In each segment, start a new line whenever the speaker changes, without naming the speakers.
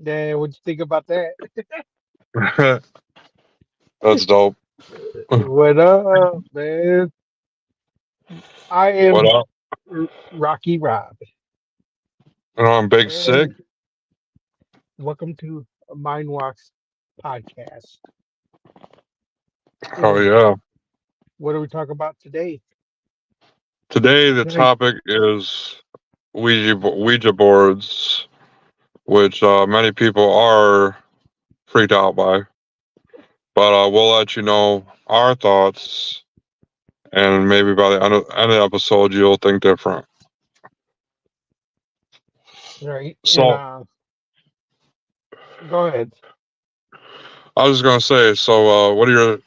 Yeah, what'd you think about that?
That's dope.
What up, man? I
What
am
up?
Rocky Rob,
I'm Big Sig.
and welcome to Mind Walks podcast.
Oh
And
yeah.
what are we talking about today?
Today the
Right.
topic is Ouija boards, which many people are freaked out by. But we'll let you know our thoughts, and maybe by the end of the episode, you'll think different.
Right. And
So
go ahead.
I was just gonna say. So what are your?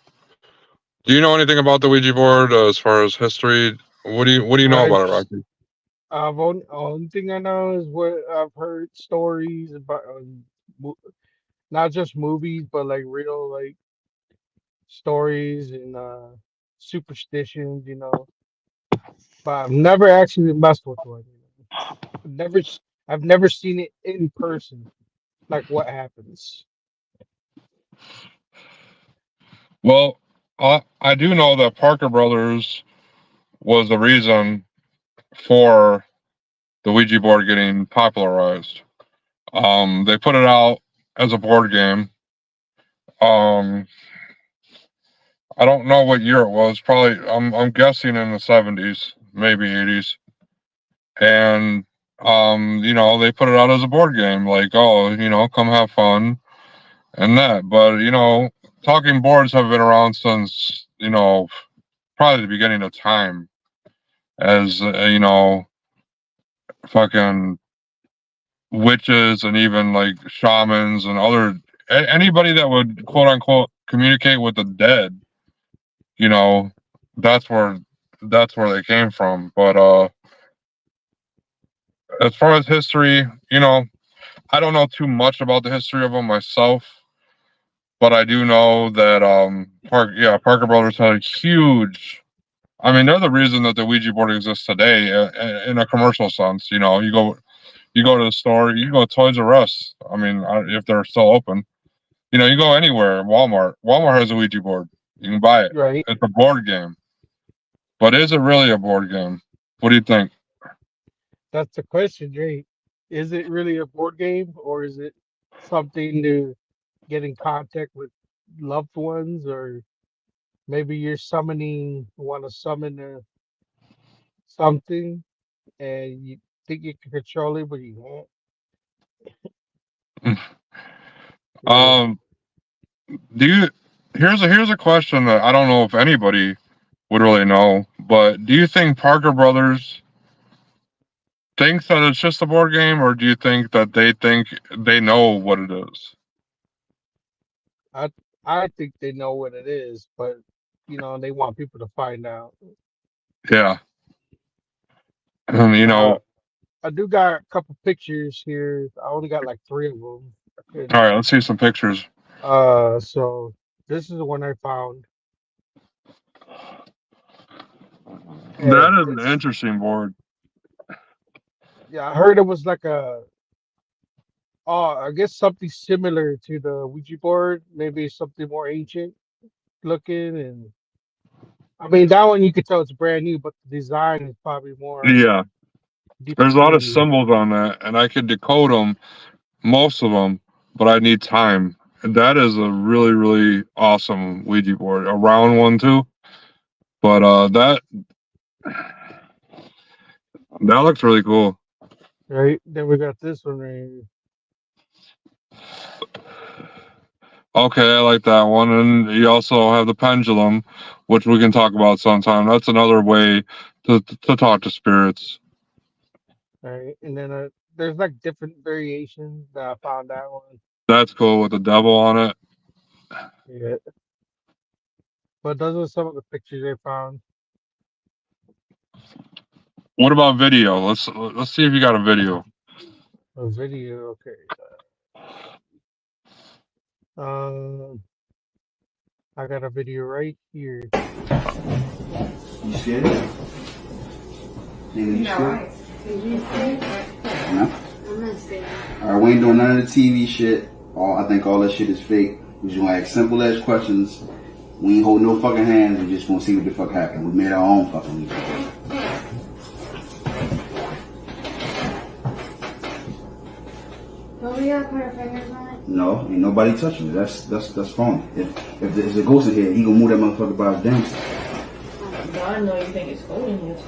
Do you know anything about the Ouija board as far as history? What do you know
I've
about it, Rocky?
only thing I know is what I've heard stories about, mo- not just movies, but like real like stories and superstitions. But I've never actually messed with one. Never, I've never seen it in person. Like what happens?
Well, I do know that Parker Brothers was the reason for the Ouija board getting popularized. They put it out as a board game. Um, I don't know what year it was. Probably, I'm guessing in the 70s, maybe 80s. And they put it out as a board game, like, oh, come have fun and that. But talking boards have been around since probably the beginning of time, as fucking witches and even like shamans and anybody that would quote unquote communicate with the dead, you know, that's where they came from. But as far as history, I don't know too much about the history of them myself, but I do know that Parker Brothers had a huge. I mean, they're the reason that the Ouija board exists today, in a commercial sense. You go to the store, you go to Toys R Us. I mean, if they're still open, you go anywhere. Walmart. Walmart has a Ouija board. You can buy it.
Right.
It's a board game. But is it really a board game? What do you think?
That's the question, right? Is it really a board game or is it something to get in contact with loved ones, or maybe you're want to summon something and you think you can control it, but you won't. Yeah.
Um, do you? Here's a question that I don't know if anybody would really know, but do you think Parker Brothers thinks that it's just a board game, or do you think that they think they know what it is?
I I think they know what it is, but they want people to find out.
Yeah. And,
Uh, I do got a couple pictures here. I only got like three of them. I could.
all right, let's see some pictures.
So this is the one I found, and
That is an
it's
interesting board.
yeah. I heard it was like I guess something similar to the Ouija board, maybe something more ancient looking, and I mean that one you could tell it's brand new, but the design is probably more
Yeah.
deeper
There's a lot of
meaning.
symbols on that, and I could decode them, most of them, but I need time. And that is a really, really awesome Ouija board. A round one too. But that looks really cool.
Right. Then we got this one right here.
Okay, I like that one. And you also have the pendulum, which we can talk about sometime. That's another way to talk to spirits.
Right. And then there's like different variations that I found that one.
That's cool with the devil on it.
Yeah. But those are some of the pictures I found.
What about video? Let's see if you got a video.
A video. Okay. Um, I got a video right here.
You scared? Nigga, you scared? No?
Alright, we ain't doing none of the TV shit. I think all that shit is fake. We just gonna ask simple ass questions. We ain't holding no fucking hands. We just gonna see what the fuck happened. We made our own fucking music.
Don't we gotta put our fingers on it?
No, ain't nobody touching it. That's phony. If there's a ghost in here, he gonna move that motherfucker by his damn self.
I know you think it's cold in here too.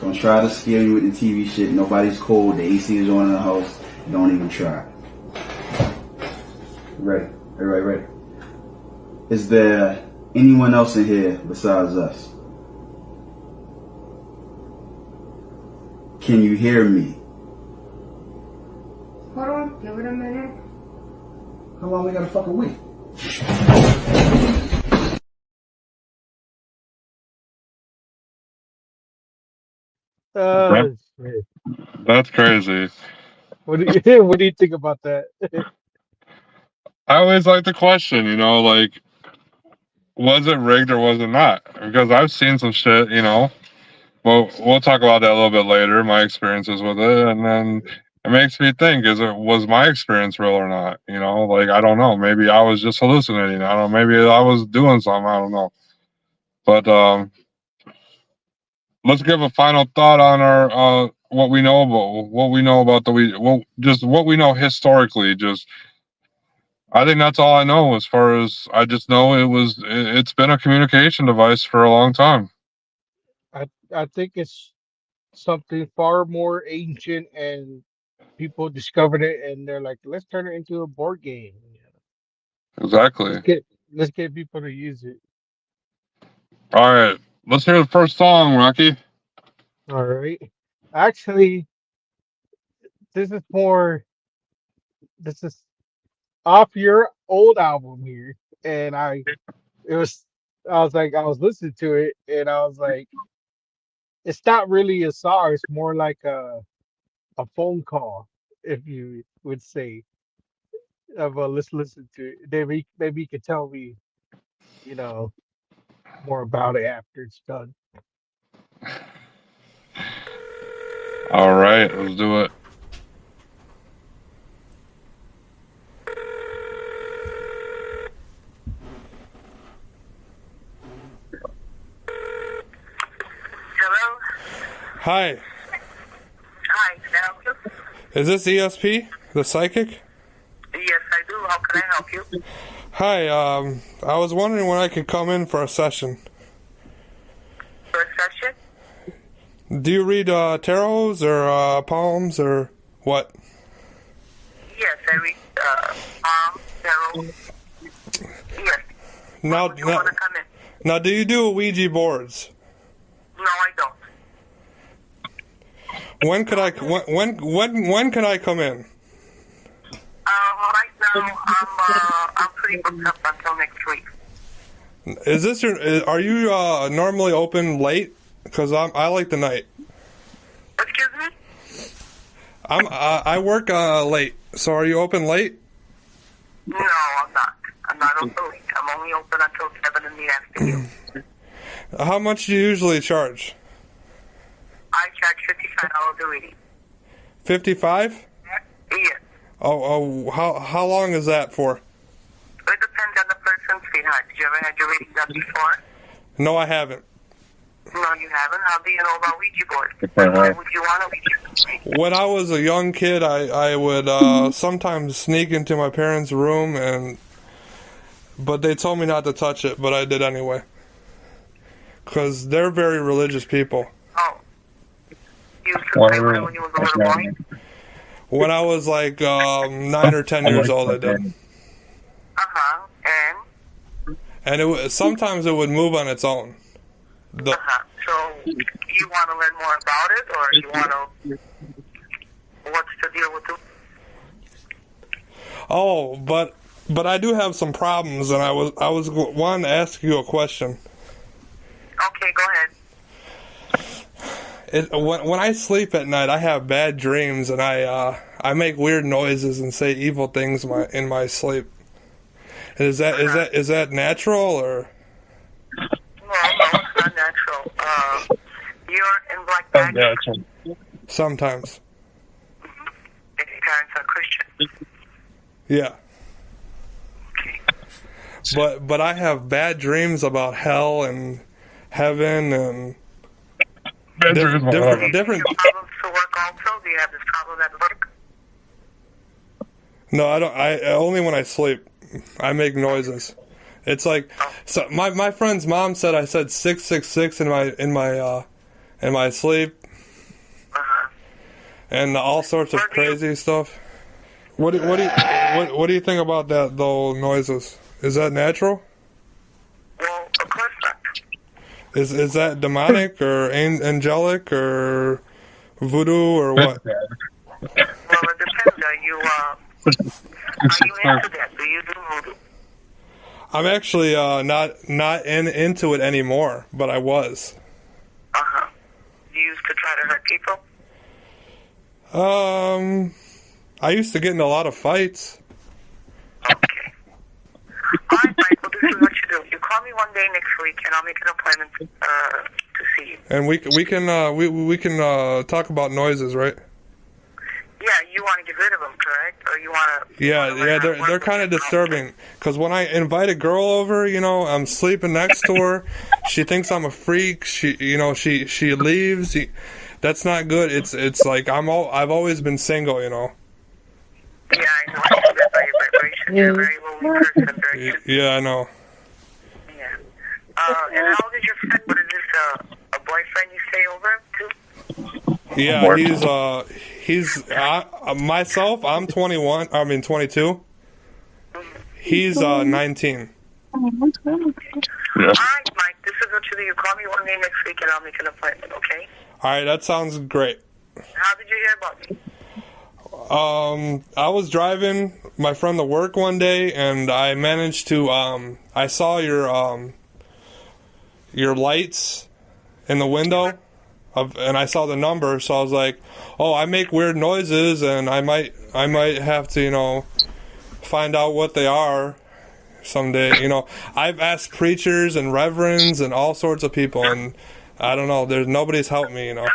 Don't try to scare me with the TV shit. Nobody's cold. The AC is on in the house. Don't even try. Ready. Everybody ready? Is there anyone else in here besides us? Can you hear me?
Hold on, give it a minute.
How long we gotta fucking wait?
Shit.
That's crazy.
What do you what do you think about that?
I always like the question, like, was it rigged or was it not? Because I've seen some shit, Well, we'll talk about that a little bit later, my experiences with it, and then it makes me think, was my experience real or not? Like, I don't know. Maybe I was just hallucinating. I don't know. Maybe I was doing something. I don't know. But let's give a final thought on our what we know about just what we know historically. Just I think that's all I know. As far as I just know, it's been a communication device for a long time.
I think it's something far more ancient, and people discovered it, and they're like, let's turn it into a board game. Let's
Exactly.
get let's get people to use it.
All right, let's hear the first song, Rocky.
All right. Actually, this is more. This is off your old album here, and it was. I was like, I was listening to it, and I was like, it's not really a song. It's more like a phone call, if you would say. Let's listen to it. Maybe you could tell me, you know, more about it after it's done.
All right, let's do it.
Hello?
Hi,
Hi, can I help you?
is this ESP, the psychic?
Yes, I do. How can I help you?
Hi, I was wondering when I could come in for a session.
For a session?
Do you read tarots or palms or what?
Yes, I read tarot. Yes.
Now,
Would you want to come in?
now, do you do Ouija boards?
No, I don't.
When could I when can I come in?
Right now, I'm pretty booked up until next week.
Is this are you normally open late? Because I like the night.
Excuse me?
I work late. So are you open late?
No, I'm not. I'm not open late. I'm only open until 7 in the afternoon.
How much do you usually charge?
I charge $55 a reading.
55?
Yes.
Oh, how long is that for?
It depends on the person's sweetheart. Did you ever have your reading done before?
No, I haven't.
No, you haven't. How do you know about Ouija boards? Why would you want a Ouija board?
When I was a young kid, I would sometimes sneak into my parents' room but they told me not to touch it, but I did anyway. Because they're very religious people.
Oh. You used to play with it when you was a little boy?
When I was like 9 or 10 years old, I did.
Uh-huh.
And sometimes it would move on its own.
Uh-huh. So, you want to learn more about it, or you want to... What's the deal with it?
Oh, but I do have some problems, and I was wanting to ask you a question.
Okay, go ahead.
When I sleep at night, I have bad dreams, and I make weird noises and say evil things in my sleep. Is that natural or?
No, it's not natural. You're in black magic.
Sometimes.
If
Yeah. But I have bad dreams about hell and heaven and different.
Do you have problems to work also? Do you have this problem at work?
No, I don't. I only when I sleep, I make noises. It's like so. My friend's mom said I said 666 in my sleep, and all sorts of crazy stuff. What do you think about that though? Noises, is that natural?
Well, of course not.
Is that demonic or angelic or voodoo or what?
Well, it depends. Are you into that? Do you do voodoo?
I'm actually not into it anymore, but I was.
You used to try to hurt people?
I used to get in a lot of fights.
Okay. Alright, Michael, this is what you do. You call me one day next week and I'll make an appointment to see you.
And we can talk about noises, right?
Yeah, you want to get rid of them, correct? Or you want to...
Yeah, they're kind of disturbing. Because when I invite a girl over, I'm sleeping next to her. She thinks I'm a freak. She leaves. That's not good. It's like I've always been single,
Yeah, I know. I see that by your vibration. You're a very lonely person. Very
Yeah, I know.
Yeah. And how old is your friend? What is this, a boyfriend you stay over to?
Yeah, he's myself. I'm 21. I mean 22. He's 19.
All right, Mike. This is what you do. You call me one day next week, and I'll make an appointment. Okay?
All right, that sounds great.
How did you hear about me?
I was driving my friend to work one day, and I managed to. I saw your lights in the window. And I saw the number, so I was like, "Oh, I make weird noises, and I might have to, find out what they are someday." I've asked preachers and reverends and all sorts of people, and I don't know. Nobody's helped me.
All right,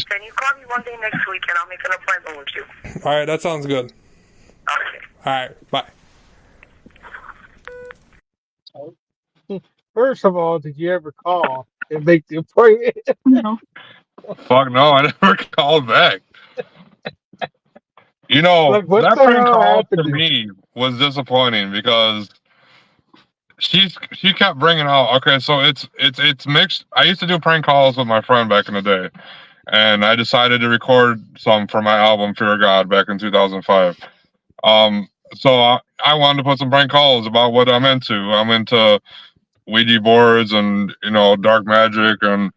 then you call me one day next week, and I'll make an appointment with you.
All right, that sounds good.
Okay.
All right, bye.
First of all, did you ever call and make the appointment?
No. Fuck no, I never called back.
Like, what
that
the
prank
hell
call
happened
to
to
me was disappointing because she kept bringing out. Okay, so it's mixed. I used to do prank calls with my friend back in the day, and I decided to record some for my album Fear of God back in 2005. So I wanted to put some prank calls about what I'm into. I'm into Ouija boards and dark magic and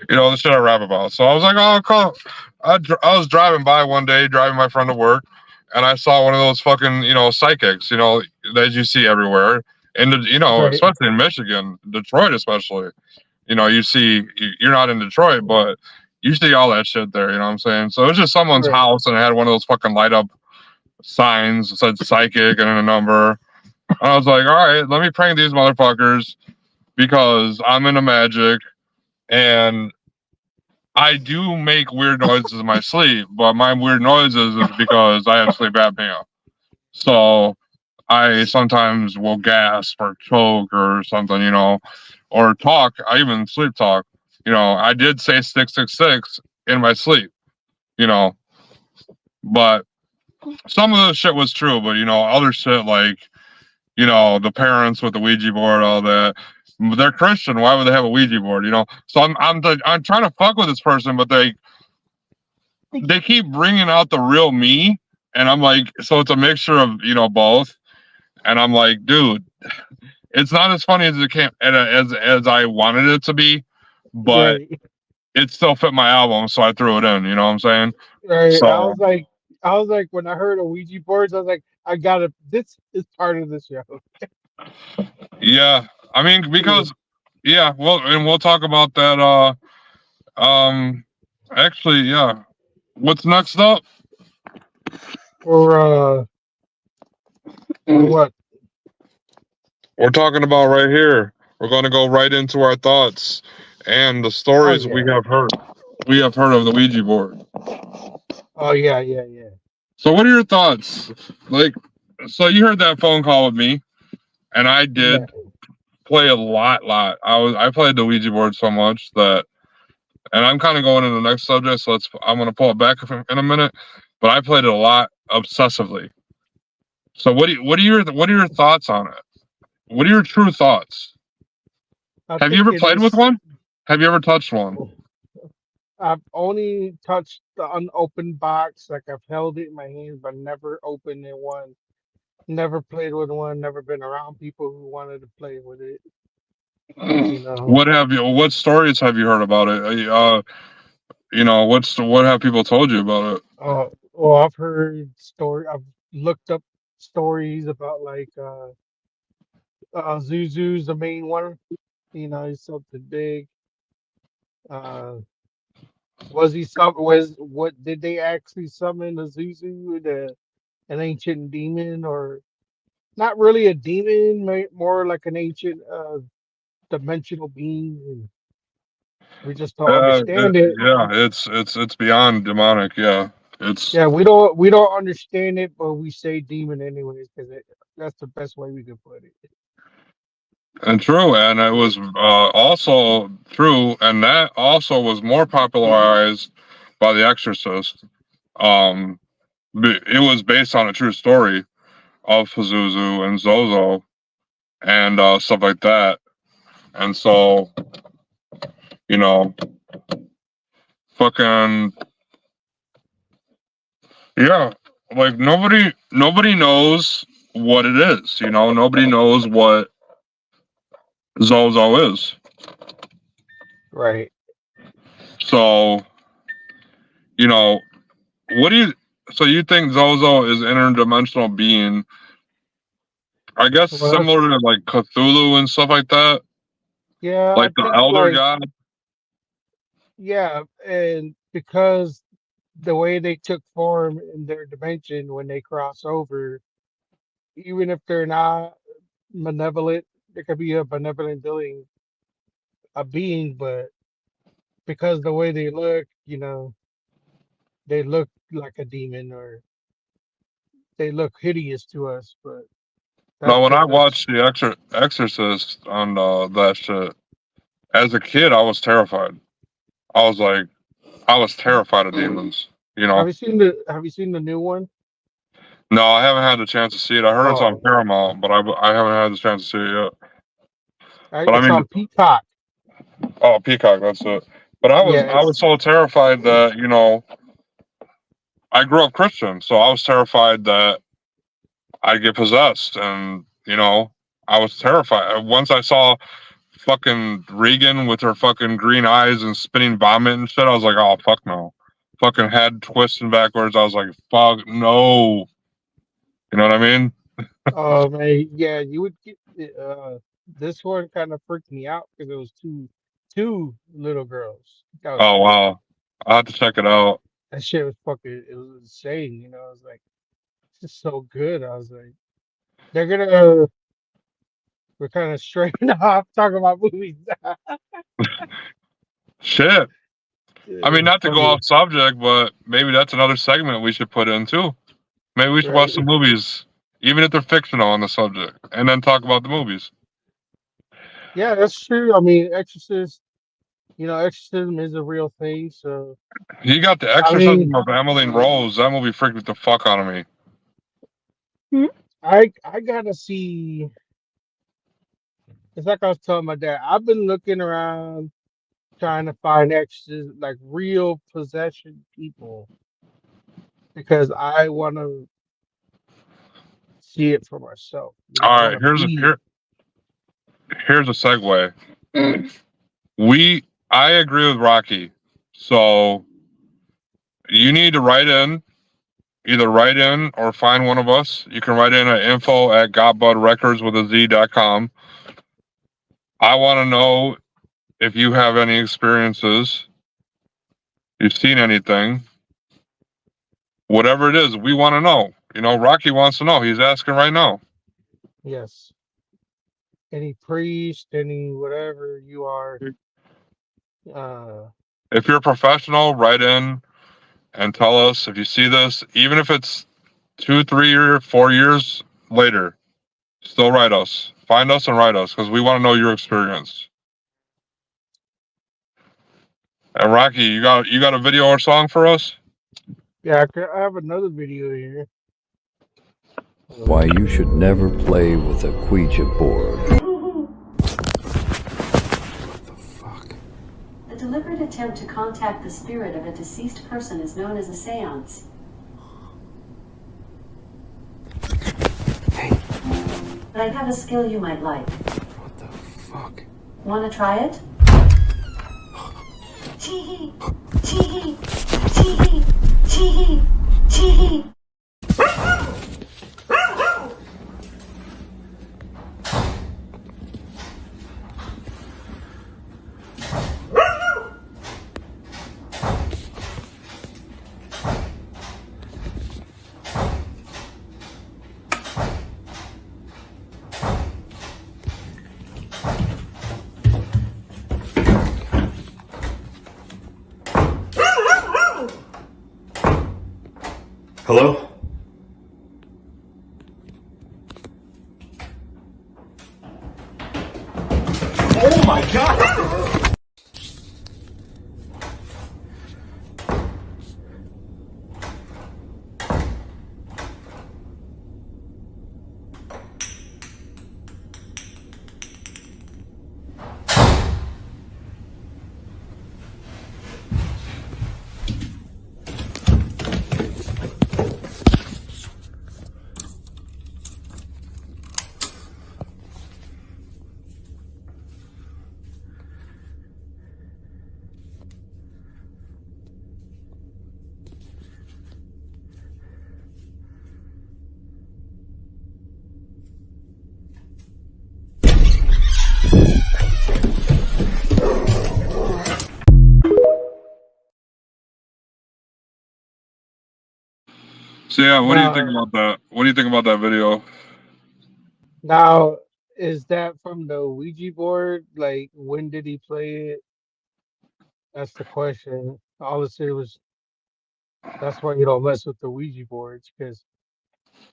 the shit I rap about. So I was like, oh, I'll call. I was driving by one day, driving my friend to work, and I saw one of those fucking psychics, that you see everywhere, and
Right.
especially in Michigan, Detroit especially. You see, you're not in Detroit, but you see all that shit there. You know what I'm saying? So it was just someone's
Right.
house, and it had one of those fucking light up signs that said psychic and a number. I was like, all right, let me prank these motherfuckers because I'm into magic and I do make weird noises in my sleep, but my weird noises is because I have sleep apnea. So I sometimes will gasp or choke or something, or talk. I even sleep talk. I did say 666 in my sleep, but some of the shit was true, but other shit like the parents with the Ouija board, all that. They're Christian. Why would they have a Ouija board? So I'm trying to fuck with this person, but they keep bringing out the real me, and I'm like, so it's a mixture of both, and I'm like, dude, it's not as funny as it can as I wanted it to be, but
Right.
it still fit my album, so I threw it in. You know what I'm saying?
Right.
So
I was like, when I heard of Ouija boards, I was like, I gotta. This is part of the show.
yeah, I mean because we'll talk about that. Actually, yeah. What's next up?
Or what?
We're talking about right here. We're going to go right into our thoughts and the stories we have heard. We have heard of the Ouija board.
Oh yeah.
So what are your thoughts? Like, so you heard that phone call with me, and I
Yeah.
did play a lot. I played the Ouija board so much that, and I'm kind of going into the next subject. So I'm gonna pull it back in a minute. But I played it a lot obsessively. So what are your thoughts on it? What are your true thoughts?
I
Have you
think
ever
it
played with
is.
one? Have you ever touched one?
I've only touched the unopened box, like I've held it in my hands, but never opened it one. Never played with one. Never been around people who wanted to play with it. You know.
What stories have you heard about it? What have people told you about it?
Well, I've heard story. I've looked up stories about like Zuzu's the main one. You know, he's something big. Uh, was he some? Was what did they actually summon the Zuzu, an ancient demon, or not really a demon, more like an ancient dimensional being? And we just don't understand it.
Yeah, it's beyond demonic. Yeah, it's
Yeah, we don't understand it, but we say demon anyways because that's the best way we could put it.
and true, and it was also true, and that also was more popularized by The Exorcist. Um, it was based on a true story of Pazuzu and Zozo and stuff like that, and so you know, fucking yeah, like nobody knows what it is. Nobody knows what Zozo is.
Right.
So, you know, what do you so you think Zozo is an interdimensional being, I guess
Well,
similar to like Cthulhu and stuff like that?
yeah, I
Like the
think
elder
like
god?
yeah, and because the way they took form in their dimension when they cross over, even if they're not malevolent, there could be a benevolent being, but because the way they look, they look like a demon or they look hideous to us. But that's
No, when I
because
watched the Exorcist on that shit, as a kid I was terrified. I was like I was terrified of demons, you know.
have you seen the new one?
No, I haven't had the chance to see it. I heard it's on
Oh,
Paramount, but I haven't had the chance to see it yet. But I
it's
mean,
on Peacock.
oh, Peacock, that's it. But
Yeah,
I was so terrified that I grew up Christian, so I was terrified that I'd get possessed, and I was terrified. Once I saw fucking Regan with her fucking green eyes and spinning vomit and shit, I was like, oh fuck no. Fucking head twisting backwards. I was like, fuck no. You know what I mean?
oh man, yeah, you would get this one kind of freaked me out because it was two little girls. That was
Oh
crazy.
wow. I'll have to check it out.
That shit was fucking. It was insane. I was like, this is so good. I was like, they're gonna. We're kind of straight off talking about movies.
Shit. I mean,
It's
not to go
funny,
off subject, but maybe that's another segment we should put in too. Maybe we should watch some
right?
movies, even if they're fictional on the subject, and then talk about the movies.
Yeah, that's true. I mean, Exorcist. Exorcism is a real thing. So
You got the
I
exorcism
mean,
of Emily Rose. That movie freaked the fuck out of me.
I gotta see. It's like I was telling my dad. I've been looking around trying to find extras like real possession people because I want to see it for myself. I
All
want
right,
to be.
here's a segue. I agree with Rocky. So you need to either write in or find one of us. You can write in at info@gotbudrecords with a z.com. I want to know if you have any experiences, you've seen anything, whatever it is, we want to know. Rocky wants to know. He's asking right now.
Yes, any priest, any whatever you are. Uh,
If you're a professional, write in. and tell us if you see this, even if it's 2, 3, or 4 years later. Still write us. Find us and write us because we want to know your experience. And Rocky, you got a video or song for us?
Yeah, I have another video here.
Why you should never play with a ouija board.
The deliberate attempt to contact the spirit of a deceased person is known as a seance.
Hey.
But I have a skill you might like.
What the fuck?
Want to try it? Chee-hee! Chee-hee! Chee-hee! Chee-hee! Chee-hee!
Hello? Oh my god!
So yeah, what do you think about that? What do you think about that video?
Now, is that from the Ouija board? Like, when did he play it? That's the question. All it said was that's why you don't mess with the Ouija boards, because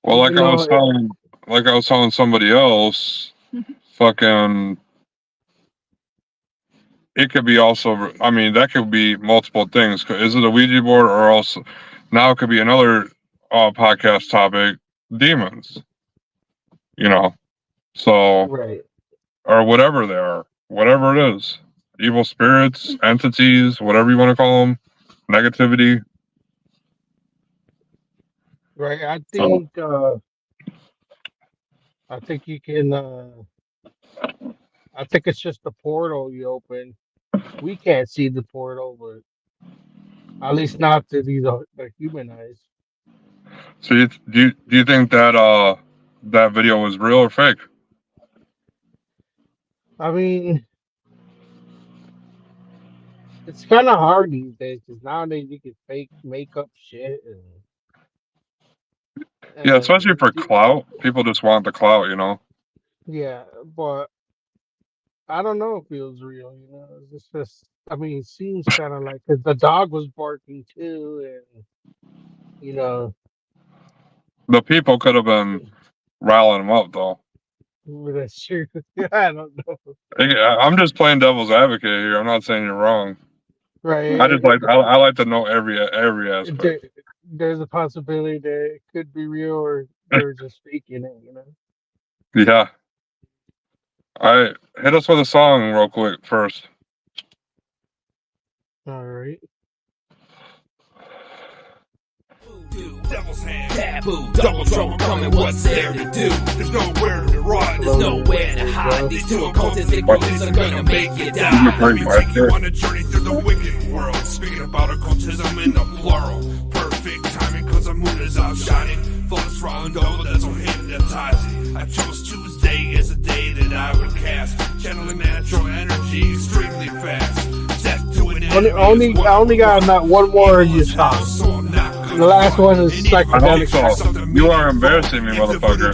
Well,
even though
like I was telling somebody else, fucking, it could be also. I mean, that could be multiple things. Is it a Ouija board, or also now it could be another podcast topic, demons. You know, so
right,
or whatever they are, whatever it is, evil spirits, entities, whatever you want to call them, negativity.
right,
So,
I think you can. I think it's just the portal you open. We can't see the portal, but at least not to the human eyes.
so do you think that that video was real or fake?
I mean, it's kind of hard these days because nowadays you can make up shit
Yeah, especially for
d-
clout. People just want the clout, you know.
yeah, but I don't know if it was real. It's just I mean, it seems kind of like 'cause the dog was barking too, and you know,
The people could have been riling them up, though.
that's true. I don't know.
I'm just playing devil's advocate here. I'm not saying you're wrong.
Right?
I like to know every aspect.
There's a possibility that it could be real or they're just faking it.
Yeah. All right, hit us with a song real quick first.
All right.
Devil's hand, taboo, double trouble coming, what's there to do? There's nowhere to run, there's nowhere to hide. These two occultistic beliefs are gonna make you die. Let me take you on a journey through the wicked world. Speaking about occultism in the plural. Perfect timing cause the moon is out shining. Focus round over, that's so hypnotizing. I chose Tuesday as a day that I would cast. Channeling natural energy extremely fast. Death to an enemy
I only got not one more of your songs. The last one is psychedelic.
I hope so. You are embarrassing me, motherfucker.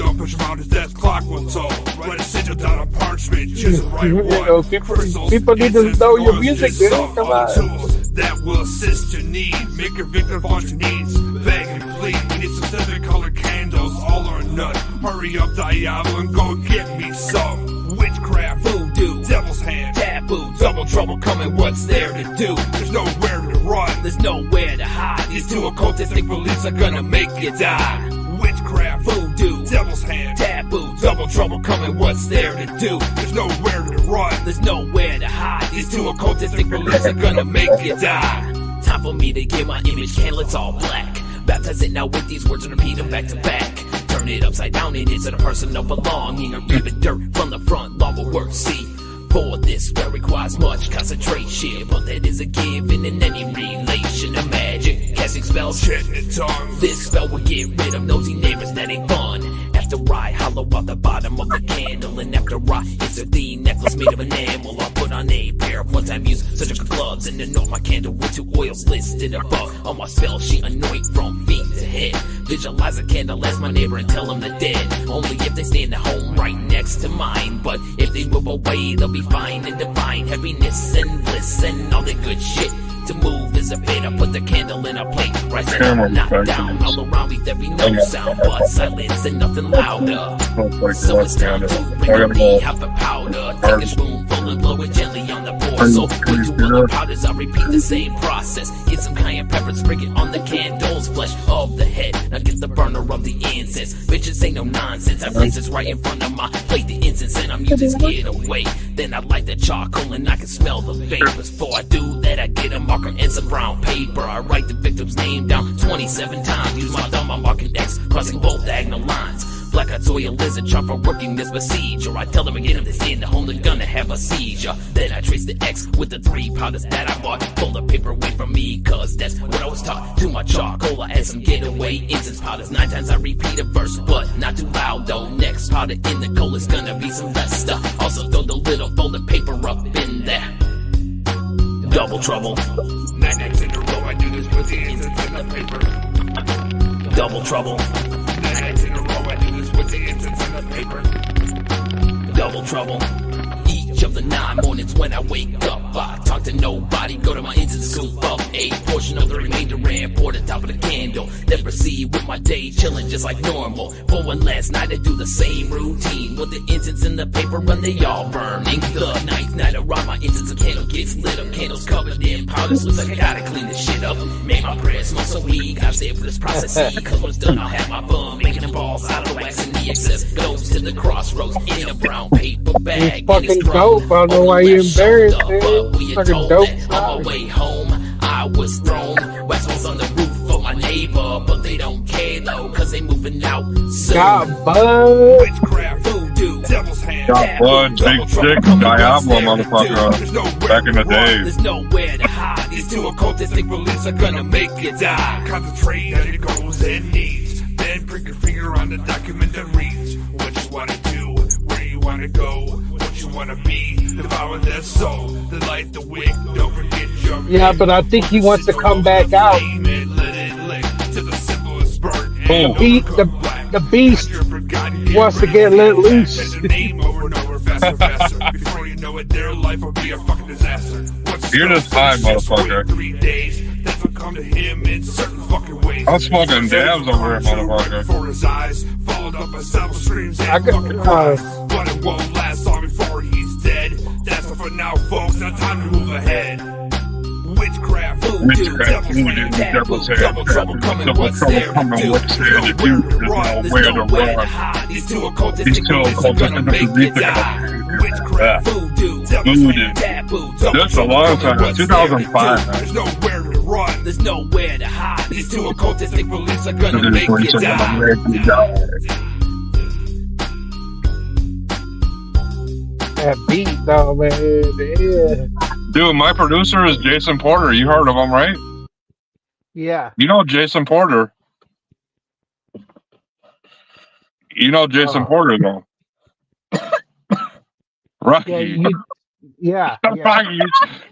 People need to know your music, dude. Come on.
that will assist your need. Make your victim on your knees, beg and plead. We need some specific colored candles, all or none. Hurry up, Diablo, and go get me some. Witchcraft, voodoo, devil's hand, taboo, double trouble coming, what's there to do? There's nowhere to run, there's nowhere to hide. These two occultistic beliefs are gonna make you die. Witchcraft, voodoo, devil's hand, taboo, double trouble coming, what's there to do? There's nowhere to run, there's nowhere to hide. These two occultistic beliefs are gonna make you die. Time for me to get my image candle, it's all black. Baptize it now with these words and repeat them back to back. Turn it upside down, it is a personal belonging. Or give it dirt from the front, long will work, see. For this spell requires much concentration, but that is a given in any relation. Imagine casting spells, chanting tongues. This spell will get rid of nosy neighbors, that ain't fun. After I hollow out the bottom of the candle, and after I insert the necklace made of enamel, I'll put on a pair of one-time use surgical gloves and anoint my candle with 2 oils listed above. On my spell sheet, anoint from feet to head. Visualize a candle as my neighbor and tell them they're dead. Only if they stay in the home right next to mine. But if they move away, they'll be fine and divine. Happiness and bliss and all that good shit. To move is a bit. I put the candle in a plate. Rise it up, knock down. All around me there be no sound but silence and nothing louder. So it's time to bring me half the powder. Take a spoonful and blow it gently on the pour. So with 2 other powders I repeat the same process. Get some cayenne pepper, sprig it on the candle's flesh of the head. Now get the burner of the incense. Bitches ain't no nonsense. I place this right in front of my plate. The incense and I'm using it away. Then I light the charcoal and I can smell the vapors. Before I do that I get a marker and some brown paper. I write the victim's name down 27 times. Use my thumb on marking X, crossing both diagonal lines. Black eyed soy a lizard chart for working this procedure. I tell them again if they stay in the home they're gonna have a seizure. Then I trace the X with the 3 powders that I bought. Pull the paper away from me cause that's what I was taught. To my charcoal I add some getaway incense powders. 9 times I repeat a verse but not too loud though. Next powder in the coal is gonna be Sylvester. Also throw the little folded paper up in there. Double trouble. 9 nights in a row I do this with the incense in the paper. Double trouble. 9 nights in a row I do this with the incense in the paper. Double trouble. Each of the 9 mornings when I wake up, I talk to nobody, go to my incense, scoop up a portion of the remainder and pour the top of the candle. Then proceed with my day, chilling just like normal. For one last night I do the same routine with the incense in the paper and they all burning. The 9th night around my incense a candle gets lit up, candles covered in powders. Looks like I gotta clean this shit up. Made my bread smell so weak, I've saved for this process. See, cause when it's done I'll have my fun making the balls out of the wax and the excess goes to the crossroads in a brown paper bag.
It's fucking dope. I don't know why you're embarrassed, man. It's fucking dope.
On my way home, I was thrown. Wax was on the roof of my neighbor, but they don't care though, cause they moving out soon.
Got bud.
Witchcraft, voodoo, devil's hand,
Got bud, big stick, Diablo, motherfucker. Back in the day.
There's nowhere to hide. These 2 occultistic beliefs are gonna make you die. Concentrate on your goals and needs. Then prick your finger on the document that reads what you wanna do, where you wanna go, what you wanna be. Devour their soul, the light, the wick. Don't forget your
Yeah, but I think he wants to come back out. The beast wants to get let loose.
Before you know it, their life will be a fucking disaster.
You're just high, motherfucker.
3 days, that's what come to him in certain fucking ways.
I'm smoking dabs over here, motherfucker.
Before his eyes, followed up by several screams and
I got-
fucking cries. But it won't last long before he's dead. That's it for now, folks. Now time to move ahead. Witchcraft, voodoo, devil's hand, double trouble coming, what's there to do? There's nowhere to hide. These 2 occultistic beliefs are gonna make you die. Witchcraft, voodoo, devil's hand, taboo,
That's a long time, 2005.
There's nowhere to run, there's nowhere to hide. These 2 occultistic beliefs are gonna make you die.
That beat though, man. Yeah.
Dude, my producer is Jason Porter. You heard of him, right?
Yeah.
You know Jason Porter. You know Jason Porter, though. Rocky.
Yeah.
Rocky,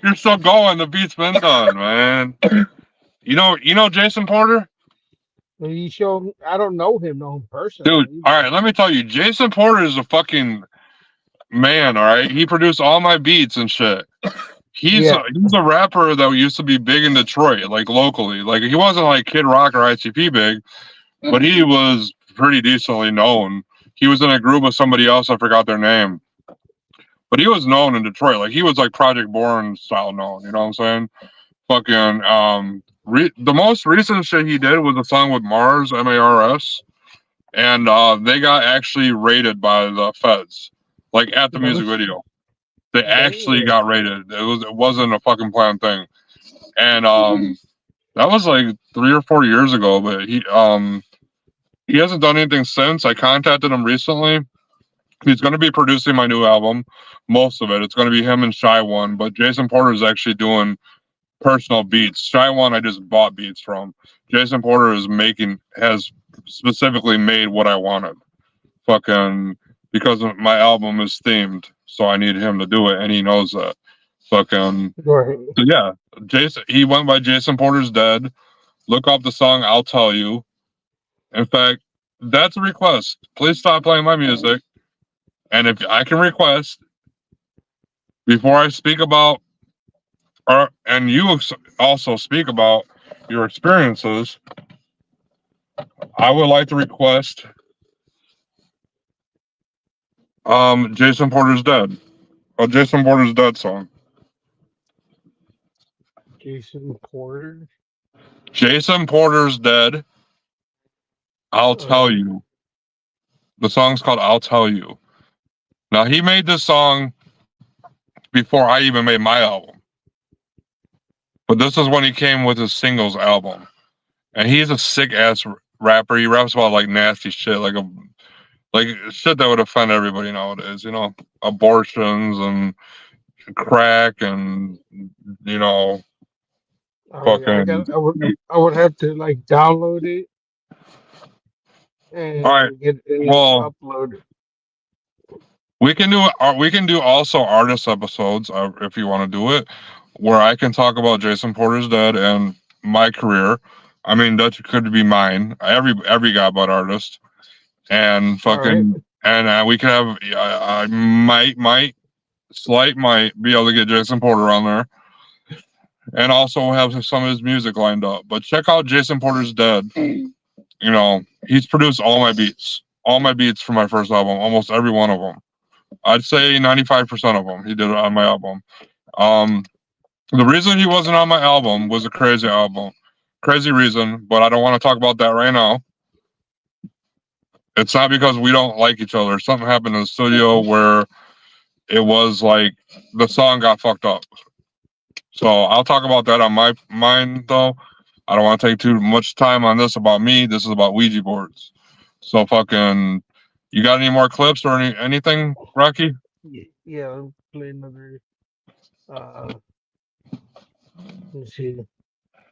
you're still going. The beat's been done, man. You know Jason Porter?
You show. I don't know him personally.
Dude, all right, let me tell you. Jason Porter is a fucking man, all right? He produced all my beats and shit. He's a rapper that used to be big in Detroit, like locally. Like he wasn't like Kid Rock or ICP big, but he was pretty decently known. He was in a group with somebody else. I forgot their name, but he was known in Detroit. Like he was like Project Born style known. You know what I'm saying? Fucking the most recent shit he did was a song with Mars, MARS, and they got actually raided by the feds, like at the music video. They actually got raided. It wasn't a fucking planned thing, and that was like 3 or 4 years ago. But he hasn't done anything since. I contacted him recently. He's going to be producing my new album, most of it. It's going to be him and Shy One, but Jason Porter is actually doing personal beats. Shy One I just bought beats from. Jason Porter has specifically made what I wanted. Fucking because my album is themed, so I need him to do it, and he knows that. Fucking so yeah, Jason. He went by Jason Porter's Dead. Look up the song "I'll Tell You." In fact, that's a request. Please stop playing my music. And if I can request before I speak about, and you also speak about your experiences, I would like to request Jason Porter's Dead. A Jason Porter's Dead song.
Jason Porter?
Jason Porter's Dead. I'll Tell You. The song's called I'll Tell You. Now, he made this song before I even made my album. But this is when he came with his singles album. And he's a sick-ass rapper. He raps about, like, nasty shit, like shit that would offend everybody nowadays, you know? Abortions and crack and, you know, fucking...
I would have to, like, download it and get it uploaded.
We can do also artist episodes if you want to do it, where I can talk about Jason Porter's Dead and my career. I mean, that could be mine. Every guy but artist, and fucking and we can have. I might be able to get Jason Porter on there, and also have some of his music lined up. But check out Jason Porter's Dead. You know, he's produced all my beats for my first album, almost every one of them. I'd say 95% of them he did it on my album. The reason he wasn't on my album was a crazy reason, but I don't want to talk about that right now. It's not because we don't like each other. Something happened in the studio where it was like the song got fucked up. So I'll talk about that on my mind, though. I don't want to take too much time on this about me. This is about Ouija boards. So fucking... You got any more clips or anything, Rocky?
Yeah, I'll play another. Let's see.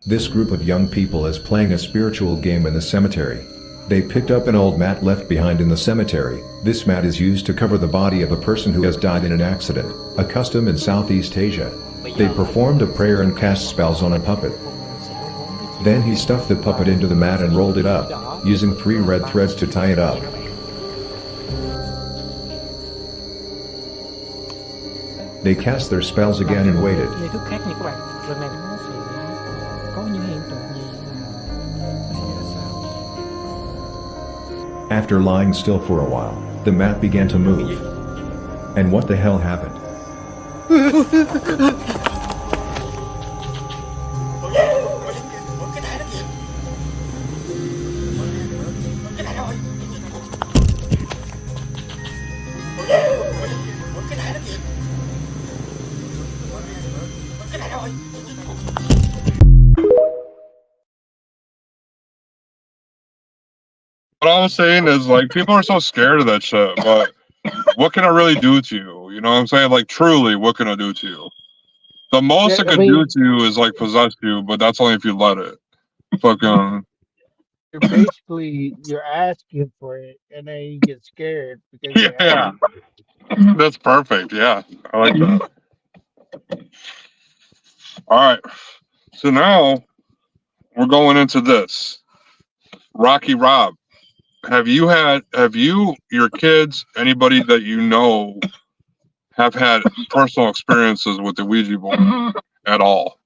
This group of young people is playing a spiritual game in the cemetery. They picked up an old mat left behind in the cemetery. This mat is used to cover the body of a person who has died in an accident, a custom in Southeast Asia. They performed a prayer and cast spells on a puppet. Then he stuffed the puppet into the mat and rolled it up, using 3 red threads to tie it up. They cast their spells again and waited. After lying still for a while, the mat began to move. And what the hell happened?
What I was saying is, like, people are so scared of that shit, but what can it really do to you? You know what I'm saying? Like, truly, what can it do to you? The most it could do to you is, like, possess you, but that's only if you let it. Fucking...
You're asking for it, and then you get scared. Because
yeah. That's perfect, yeah. I like that. Alright. So now, we're going into this. Rocky Rob. Have you, your kids, anybody that you know have had personal experiences with the Ouija board at all?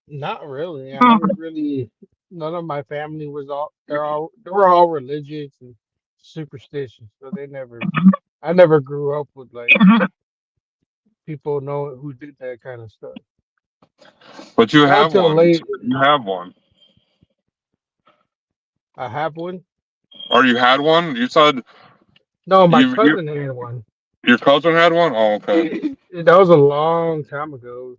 Not really. I never really. None of my family was all. They were all religious and superstitious, so they never. I never grew up with like people know who did that kind of stuff.
But you
Not
have
until
one.
late.
You have one.
I have one.
Or you had one? You said
No, my
you
cousin had one.
your cousin had one? Oh, okay.
That was a long time ago,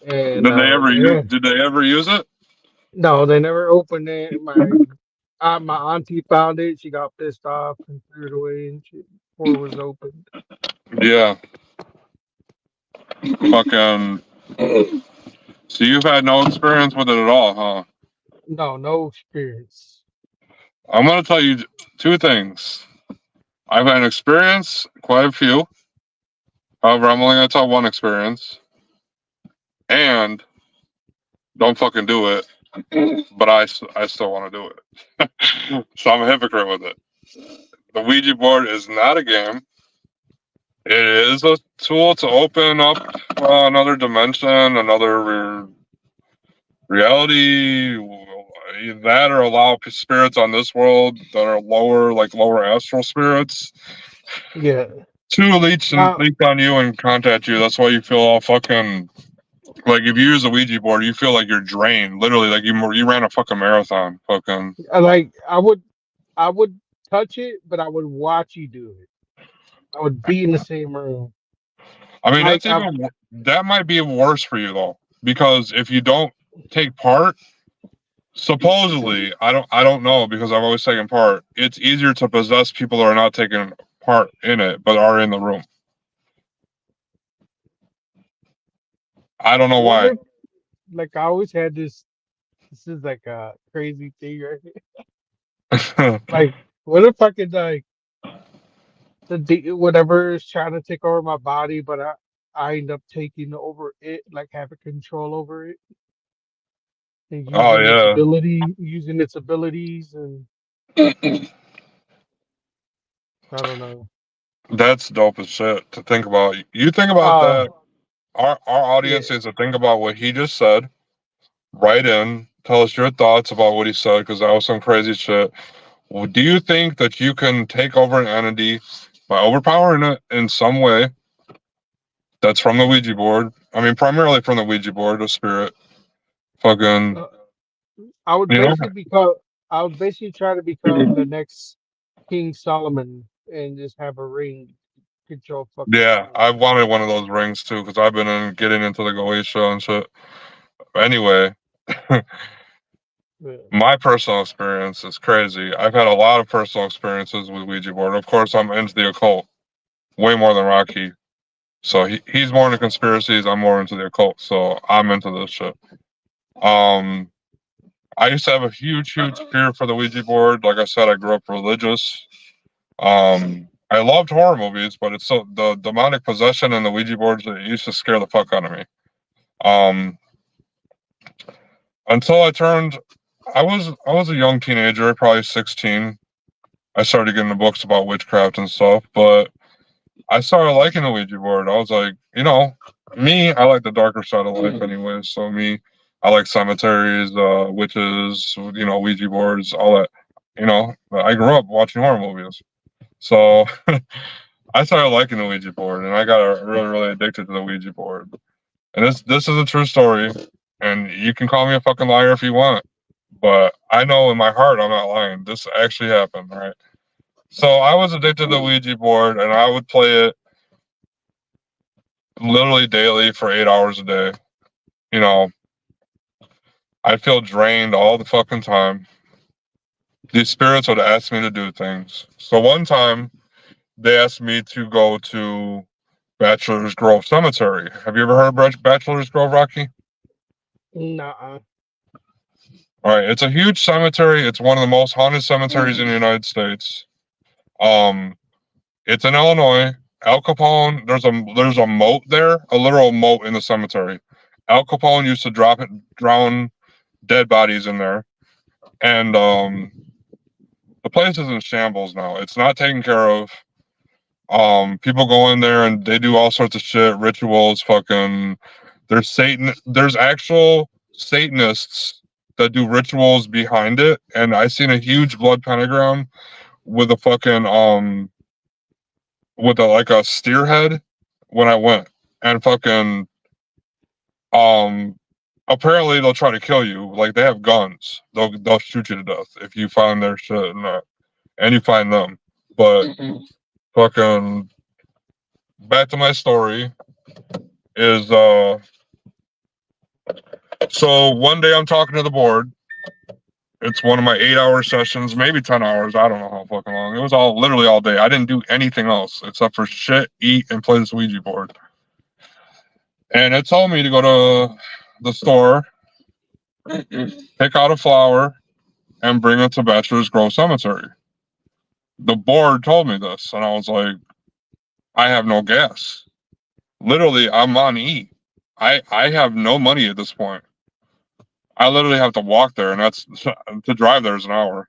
and
Did they ever use it?
no, they never opened it. My auntie found it. She got pissed off and threw it away and shit before it was opened.
Yeah. Fucking. So you've had no experience with it at all, huh?
No experience.
I'm gonna tell you two things. I've had an experience, quite a few. However, I'm only gonna tell one experience. And don't fucking do it. But I still want to do it. So I'm a hypocrite with it. The Ouija board is not a game. It is a tool to open up another dimension, another reality, that or allow spirits on this world that are lower astral spirits,
Yeah.
to leech
Now,
on you and contact you. That's why you feel all fucking like if you use a Ouija board, you feel like you're drained. Literally, like you ran a fucking marathon. Fucking.
I would touch it, but I would watch you do it. I would be in the same room.
I mean,
Like
that might be worse for you though, because if you don't take part, supposedly, I don't know because I've always taken part. It's easier to possess people that are not taking part in it, but are in the room. I don't know why.
like I always had this. This is like a crazy thing right here. Like, what if I could like whatever is trying to take over my body, but I end up taking over it, like having control over it and
Oh yeah,
using its abilities, and I don't know.
that's dope as shit to think about. You think about that. Our
Yeah.
audience needs to think about what he just said. Write in, tell us your thoughts about what he said because that was some crazy shit. Well, do you think that you can take over an entity by overpowering it in some way? That's from the Ouija board. I mean, primarily from the Ouija board, a spirit. Fucking,
I would
you know?
basically become. I would basically try to become the next King Solomon and just have a ring control fucking
Yeah,
everyone.
I wanted one of those rings too because I've been getting into the Goetia and shit. Anyway,
Yeah.
my personal experience is crazy. I've had a lot of personal experiences with Ouija board. Of course, I'm into the occult way more than Rocky. So he's more into conspiracies. I'm more into the occult. So I'm into this shit. I used to have a huge fear for the Ouija board. Like I said, I grew up religious. I loved horror movies, but it's so the demonic possession and the Ouija boards it used to scare the fuck out of me. Um, until I was a young teenager, probably 16. I started getting the books about witchcraft and stuff, but I started liking the Ouija board. I was like, me, I like the darker side of life anyway. So I like cemeteries, witches, Ouija boards, all that. I grew up watching horror movies. So I started liking the Ouija board and I got really addicted to the Ouija board. And this is a true story. And you can call me a fucking liar if you want. But I know in my heart I'm not lying. This actually happened, right? So I was addicted to the Ouija board and I would play it literally daily for 8 hours a day. I feel drained all the fucking time. These spirits would ask me to do things. So one time they asked me to go to Bachelor's Grove Cemetery. Have you ever heard of Bachelor's Grove, Rocky?
Nuh-uh.
All right, it's a huge cemetery. It's one of the most haunted cemeteries in the United States. It's in Illinois. Al Capone, there's a moat there, a literal moat in the cemetery. Al Capone used to drown dead bodies in there, and The place is in shambles now. It's not taken care of. People go in there and they do all sorts of shit, rituals, fucking. There's actual Satanists that do rituals behind it, and I seen a huge blood pentagram with a fucking with a like a steer head when I went, and fucking apparently they'll try to kill you. Like they have guns. They'll shoot you to death if you find their shit and you find them. But fucking back to my story is so one day I'm talking to the board. It's one of my 8-hour sessions, maybe 10 hours. I don't know how fucking long. It was all literally all day. I didn't do anything else except for shit, eat, and play this Ouija board. And it told me to go to the store, pick out a flower, and bring it to Bachelor's Grove Cemetery. The board told me this, and I was like, I have no gas. Literally, I'm on E. I have no money at this point. I literally have to walk there, and that's to drive there is an hour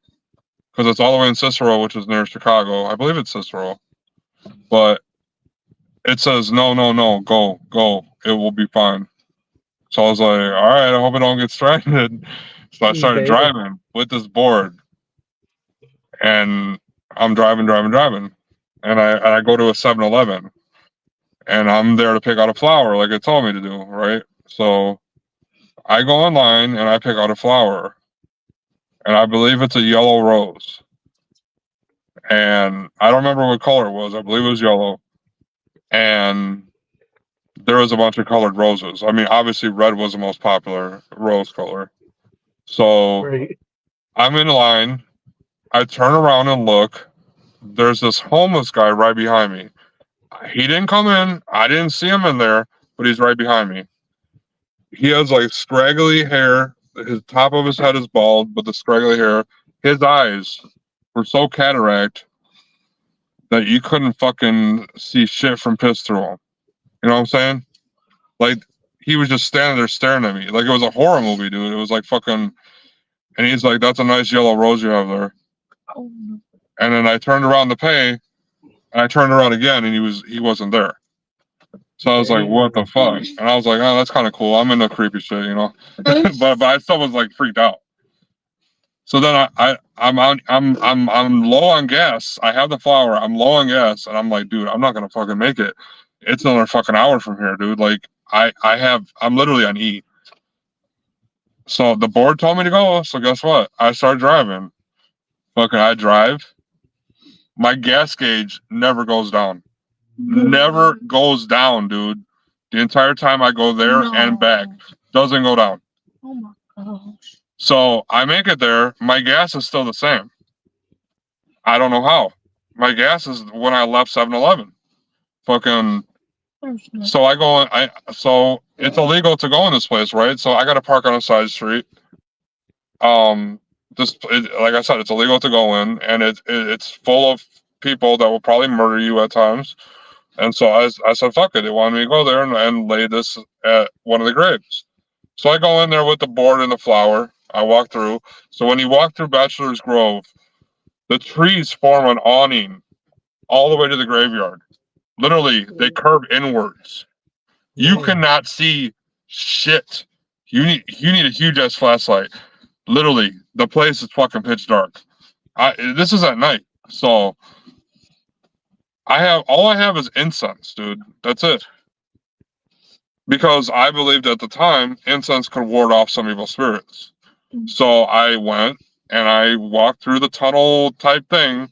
because it's all the way in Cicero, which is near Chicago. I believe it's Cicero, but it says no, go. It will be fine. So I was like, all right, I hope I don't get stranded. So I started driving with this board, and I'm driving, and I go to a 7-Eleven, and I'm there to pick out a flower like it told me to do, right? So I go online and I pick out a flower, and I believe it's a yellow rose, and I don't remember what color it was. I believe it was yellow, and there was a bunch of colored roses. I mean, obviously red was the most popular rose color. So I'm in line. I turn around and look. There's this homeless guy right behind me. He didn't come in. I didn't see him in there, but he's right behind me. He has like scraggly hair. His top of his head is bald, but the scraggly hair. His eyes were so cataract that you couldn't fucking see shit from piss through them. You know what I'm saying? Like he was just standing there staring at me like it was a horror movie, dude. It was like fucking. And he's like, "That's a nice yellow rose you have there." And then I turned around to pay, and I turned around again, and he wasn't there. So I was like, "What the fuck?" And I was like, "Oh, that's kind of cool. I'm into creepy shit, you know." but I still was like freaked out. So then I'm low on gas. I have the flower. I'm low on gas, and I'm like, dude, I'm not gonna fucking make it. It's another fucking hour from here, dude. Like I'm literally on E. So the board told me to go. So guess what? I started driving. Fucking I drive. My gas gauge never goes down. Never goes down, dude. The entire time I go there and back. Doesn't go down.
Oh my gosh.
So I make it there. My gas is still the same. I don't know how. My gas is when I left 7-Eleven. Fucking. So I go. So it's illegal to go in this place, right? So I got to park on a side street. Like I said, it's illegal to go in, and it's full of people that will probably murder you at times. And so I said, fuck it. They wanted me to go there and lay this at one of the graves. So I go in there with the board and the flower. I walk through. So when you walk through Bachelor's Grove, the trees form an awning all the way to the graveyard. Literally, they curve inwards. You cannot see shit. You need a huge ass flashlight. Literally, the place is fucking pitch dark. This is at night, so all I have is incense, dude. That's it. Because I believed at the time incense could ward off some evil spirits. So I went and I walked through the tunnel type thing,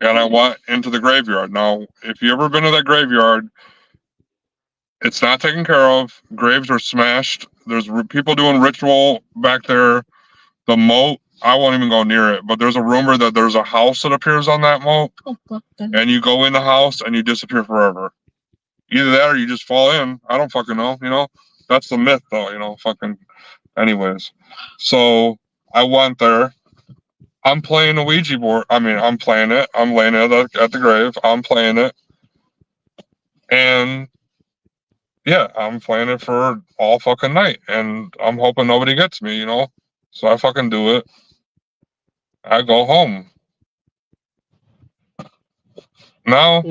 and I went into the graveyard. Now, if you ever been to that graveyard, it's not taken care of. Graves are smashed. There's people doing ritual back there. The moat, I won't even go near it, but there's a rumor that there's a house that appears on that moat, and you go in the house and you disappear forever. Either that or you just fall in. I don't fucking know, you know? That's the myth, though, you know? Fucking. Anyways. So I went there. I'm playing a Ouija board. I mean, I'm playing it. I'm laying it at the grave. I'm playing it. And yeah, I'm playing it for all fucking night. And I'm hoping nobody gets me, you know? So I fucking do it. I go home. Now,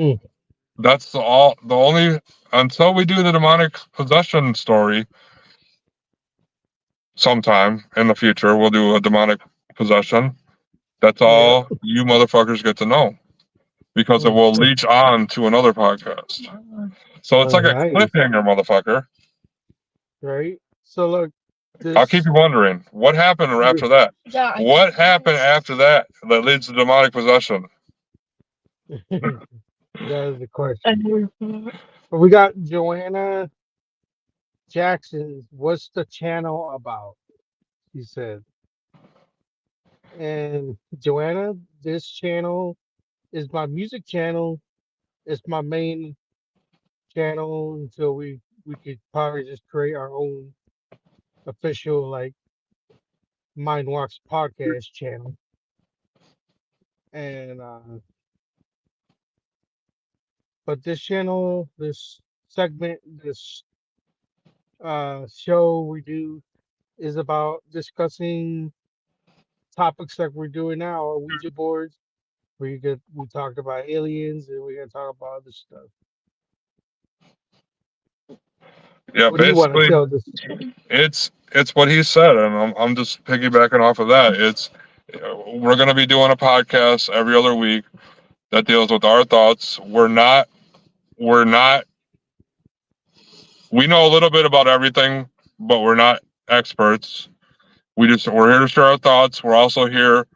that's all. The only until we do the demonic possession story. Sometime in the future, we'll do a demonic possession. That's all you motherfuckers get to know, because it will leech on to another podcast. So it's like a cliffhanger, motherfucker.
Right. So look,
I'll keep you wondering what happened after that. What happened after that that leads to demonic possession?
That is the question. We got Joanna Jackson. What's the channel about? He said. And Joanna, this channel is my music channel. It's my main channel until we could probably just create our own official like Mind Walks podcast channel. And but this channel, this segment, this show we do is about discussing topics like we're doing now, our Ouija boards. We talked about aliens, and we're gonna talk about other stuff.
Yeah,
what do you want to
basically,
tell this?
it's what he said, and I'm just piggybacking off of that. We're gonna be doing a podcast every other week that deals with our thoughts. We know a little bit about everything, but we're not experts. We're here to share our thoughts. We're also here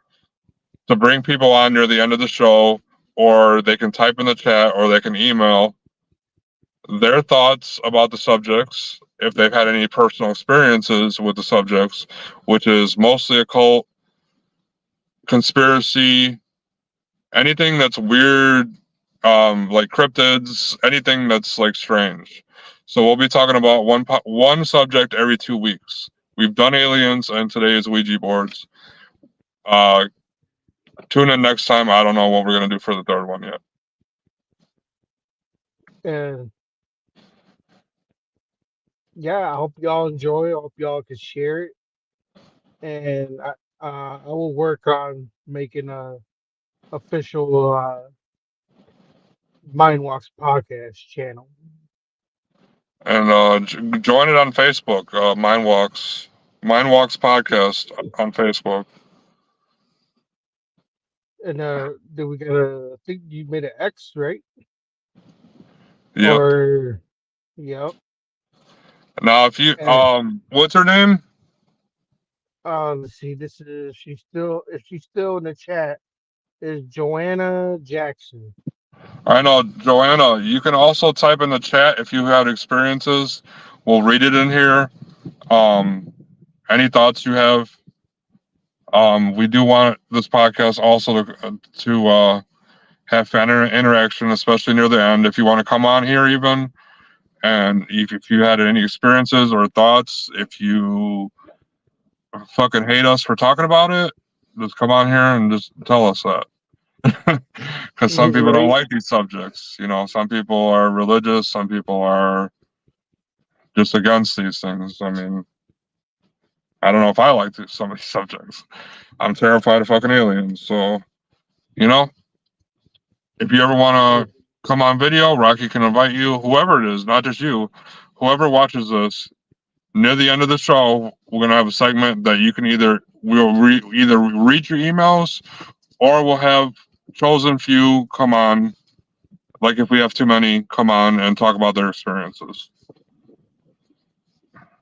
to bring people on near the end of the show, or they can type in the chat, or they can email their thoughts about the subjects, if they've had any personal experiences with the subjects, which is mostly occult, conspiracy, anything that's weird, like cryptids, anything that's like strange. So we'll be talking about one subject every 2 weeks. We've done aliens, and today is Ouija boards. Tune in next time. I don't know what we're gonna do for the third one yet.
And yeah, I hope y'all enjoy. I hope y'all can share it. And I will work on making a official Mind Walks podcast channel.
And join it on Facebook. Mind Walks podcast on Facebook.
And do we gotta? I think you made an X, right?
Yep.
Or yep.
Now, if you what's her name?
Let's see. If she's still in the chat, is Joanna Jackson.
I know, Joanna. You can also type in the chat if you had experiences. We'll read it in here. Any thoughts you have. We do want this podcast also to have fan interaction, especially near the end. If you want to come on here, even, and if you had any experiences or thoughts, if you fucking hate us for talking about it, just come on here and just tell us that. Because some people don't like these subjects. Some people are religious, some people are just against these things. I mean, I don't know if I like some of these subjects. I'm terrified of fucking aliens. So, if you ever want to come on video, Rocky can invite you, whoever it is, not just you, whoever watches this. Near the end of the show, we're going to have a segment that you can either read your emails, or we'll have chosen few come on. Like if we have too many, come on and talk about their experiences.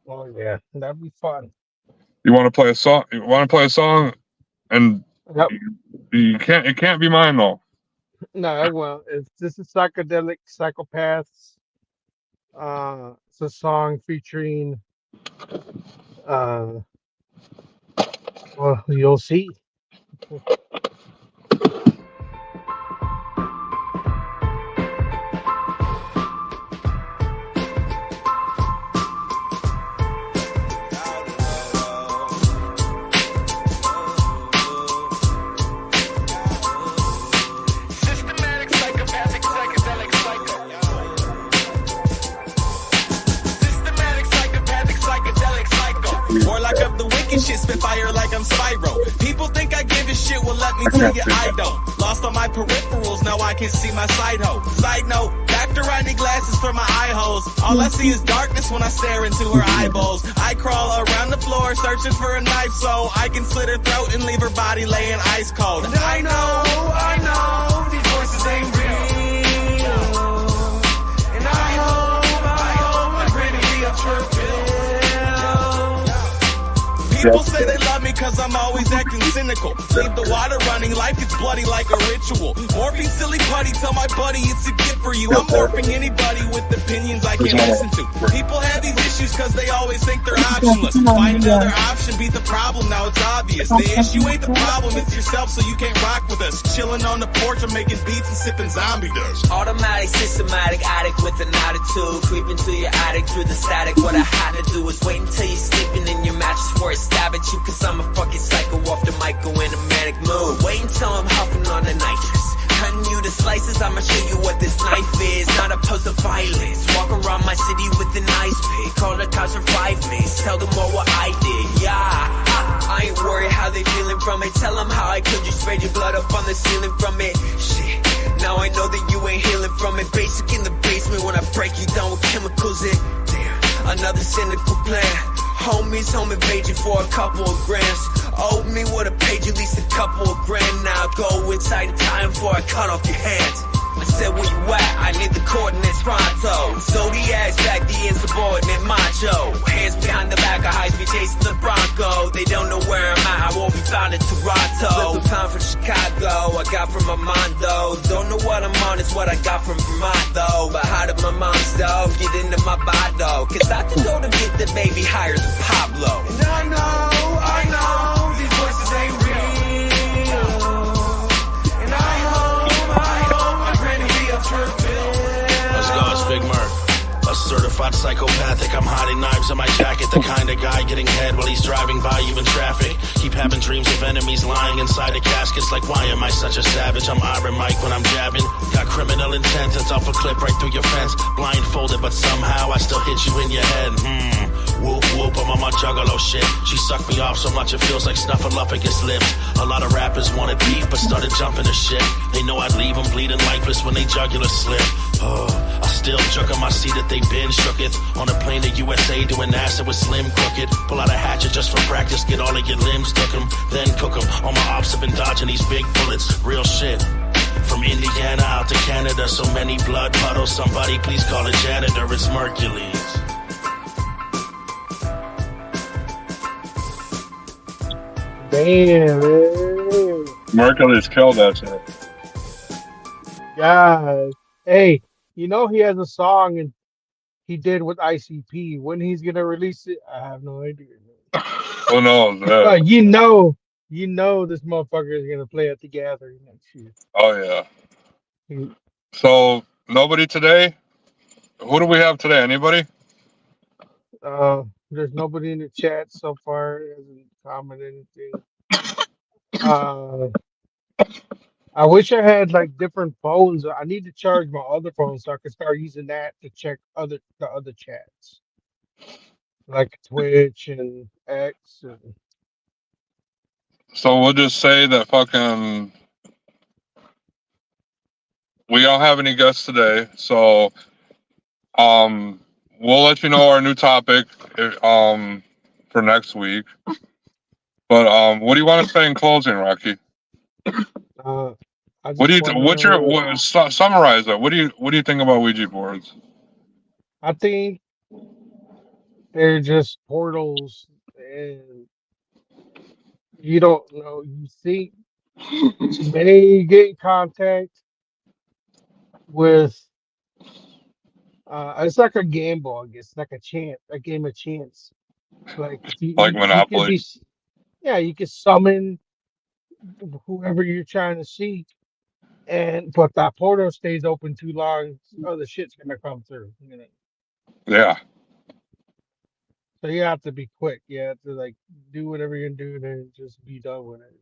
Oh yeah, that'd be fun.
You want to play a song? And
yep.
It can't be mine though.
No, well, this is Psychedelic Psychopaths. It's a song featuring well, you'll see.
Talking shit, spit fire like I'm Spyro. People think I give a shit, well let me tell you I don't. Lost all my peripherals, now I can see my side hoe. Side note, doctor, I need glasses for my eye holes. All I see is darkness when I stare into her eyeballs. I crawl around the floor searching for a knife so I can slit her throat and leave her body laying ice cold. And I know, these voices ain't real. And I hope my granny be up for real. People say they love me cause I'm always acting cynical. Leave the water running, life gets bloody like a ritual. Morphine silly putty, tell my buddy it's a gift for you. I'm morphing anybody with opinions I can't listen to. People have these issues cause they always think they're optionless. Find another option, beat the problem, now it's obvious. The issue ain't the problem, it's yourself so you can't rock with us. Chilling on the porch, I'm making beats and sipping zombie dust.
Automatic, systematic, addict with an attitude. Creeping to your attic through the static. What I had to do was wait until you're sleeping in your mattress before it stab at you. Cause I'm a fucking psycho off the mic, go in a manic mood. Wait until I'm huffing on the nitrous. Cutting you to slices, I'ma show you what this knife is. Not opposed to violence. Walk around my city with an ice pick. Call the cops for 5 minutes. Tell them all what I did, yeah. I ain't worried how they feeling from it. Tell them how I killed you, sprayed your blood up on the ceiling from it. Shit, now I know that you ain't healing from it. Basic in the basement when I break you down with chemicals in. Damn, another cynical plan. Homies home invade you for a couple of grams. Owe me would have paid you at least a couple of grand. Now go inside in time before I cut off your hands. I said where you at? I need the coordinates pronto. Zodiac's back, the insubordinate macho. Hands behind the back, I high speed chasing the Bronco. They don't know where I'm at, I won't be found in Toronto. Flip a pound from Chicago, I got from Armando. Don't know what I'm on, it's what I got from Vermont though. But how did my mom stove get into my body? Cause I can go to get the baby higher than Pablo.
And I know, these voices ain't real. And I hope my granny be up for real.
Let's go, it's Big Merc. A certified psychopathic, I'm hiding knives in my jacket. The kind of guy getting head while he's driving by you in traffic. Keep having dreams of enemies lying inside of caskets. Like why am I such a savage? I'm Iron Mike when I'm jabbing. Got criminal intent to dump a clip right through your fence. Blindfolded but somehow I still hit you in your head. Whoop whoop, I'm on my juggalo shit. She sucked me off so much it feels like snuffleupagus lips. A lot of rappers wanted beef but started jumping to shit. They know I'd leave them bleeding lifeless when they jugular slip. I still jerk on my seat that they been shooketh. On a plane to USA doing acid with Slim Crooked. Pull out a hatchet just for practice, get all of your limbs took 'em, then cook 'em. All my ops have been dodging these big bullets, real shit. From Indiana out to Canada, so many blood puddles. Somebody please call a janitor, it's Mercules.
Damn, man.
Mercules killed that shit.
God. Hey, you know he has a song and he did with ICP. When he's gonna release it, I have no idea.
Who knows? Yeah.
You know this motherfucker is gonna play at the gathering next year.
Oh yeah. So nobody today? Who do we have today? Anybody?
There's nobody in the chat so far. Hasn't commented anything. I wish I had like different phones. I need to charge my other phone so I can start using that to check the other chats, like Twitch and X.
So we'll just say that fucking we don't have any guests today. So we'll let you know our new topic for next week. But what do you want to say in closing, Rocky? Summarize that? What do you think about Ouija boards?
I think they're just portals, and you don't know. You think you may get in contact with. It's like a gamble, I guess, like a game of chance. Like
Monopoly.
You can summon whoever you're trying to seek, but that portal stays open too long, other shit's gonna come through.
Yeah.
So you have to be quick. You have to like do whatever you're gonna do and just be done with it.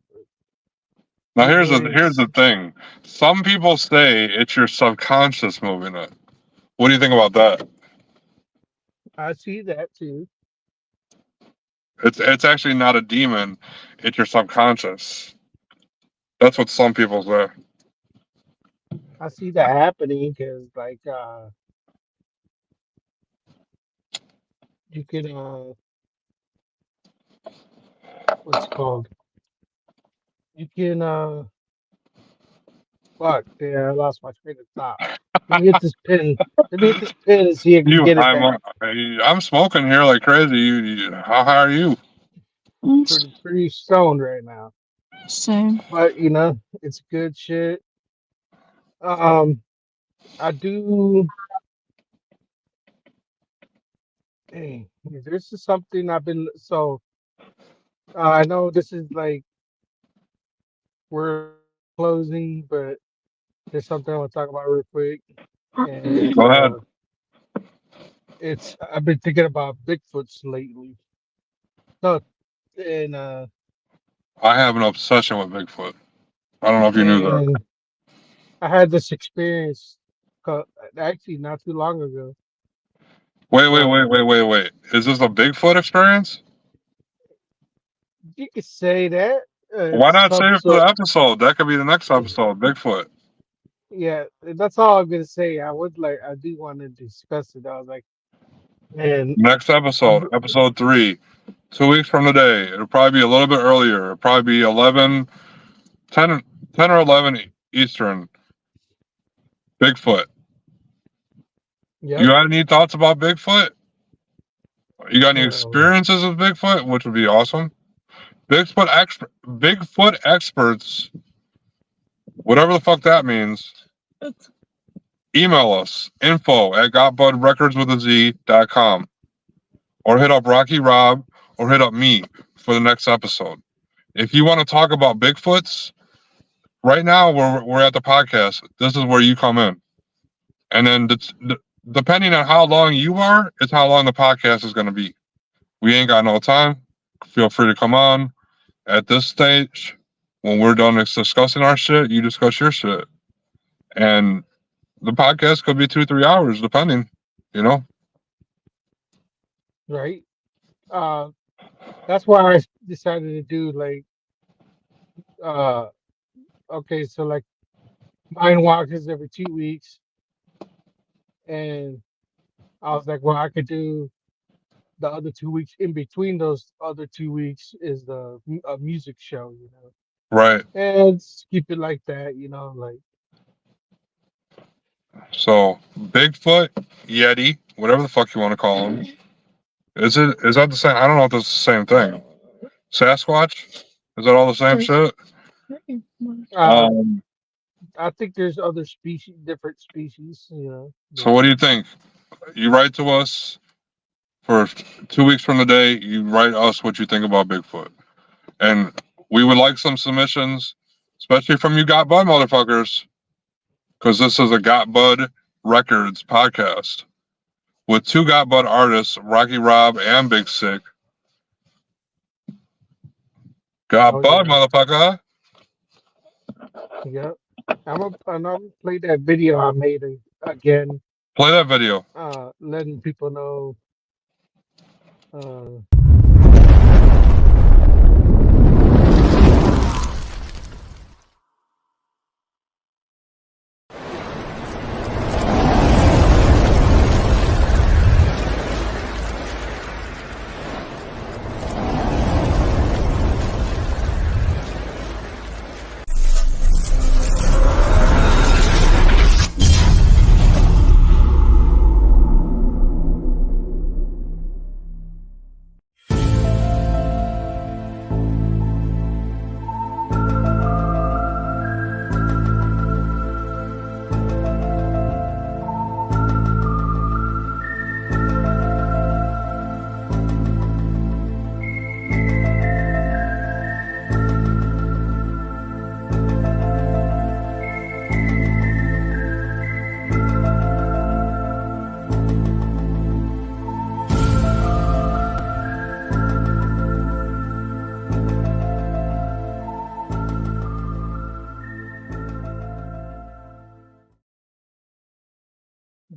Now here's the thing. Some people say it's your subconscious moving it. What do you think about that?
I see that too.
It's actually not a demon. It's your subconscious. That's what some people say.
I see that happening because, like, you can, what's it called? You can, fuck, yeah, I lost my train of thought. Let me hit this pin. Let me hit this pin and see if I can
You,
get it back.
I'm smoking here like crazy. How high are you?
Pretty stoned right now,
Same.
but it's good shit. Um, I do. Hey, this is something I've been so. I know this is like we're closing, but there's something I want to talk about real quick, and
Go ahead.
it's I've been thinking about Bigfoots lately. No, and
I have an obsession with Bigfoot. I don't know if you knew that.
and I had this experience actually not too long ago. Uh,
Wait. Is this a Bigfoot experience?
you could say that
Why
it's
not
some
save it for
sort.
the episode? That could be the next episode. Bigfoot.
Yeah, that's all I'm gonna say. I do want to discuss it. I was like, man,
Next episode, episode 3. 2 weeks from today. It'll probably be a little bit earlier. It'll probably be 10 or 11 Eastern. Bigfoot. You
yep.
got any thoughts about Bigfoot? You got any
Um,
experiences with Bigfoot, which would be awesome? Bigfoot experts, whatever the fuck that means. Email us info@gotbudrecordswithaz.com or hit up Rocky Rob or hit up me for the next episode. If you want to talk about Bigfoots, right now we're at the podcast. This is where you come in, and then depending on how long you are, is how long the podcast is going to be. We ain't got no time. Feel free to come on at this stage. When we're done discussing our shit, you discuss your shit, and the podcast could be 2 3 hours, depending. You know.
right. Uh, that's why I decided to do like uh, okay, so like mine walk is every 2 weeks, and I was like, well, I could do the other 2 weeks. In between those other 2 weeks is a music show,
Right.
and just keep it like that, like
So Bigfoot, Yeti, whatever the fuck you want to call them. Is that the same? I don't know if that's the same thing. Sasquatch? Is that all the same shit?
uh,
Um.
I think there's other species, different species,
So
but
what do you think? You write to us for 2 weeks from the day. You write us what you think about Bigfoot, and we would like some submissions, especially from you Got Bud motherfuckers, because this is a Got Bud Records podcast with two Got Bud artists, Rocky Rob and Big Sick. Got
oh
Bud,
yeah,
motherfucker.
yeah. I'm gonna play that video I made again,
Play that video.
letting people know. Uh,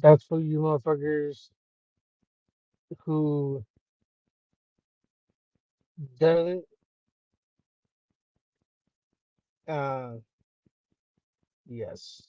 that's for you motherfuckers who Does it? Uh, yes.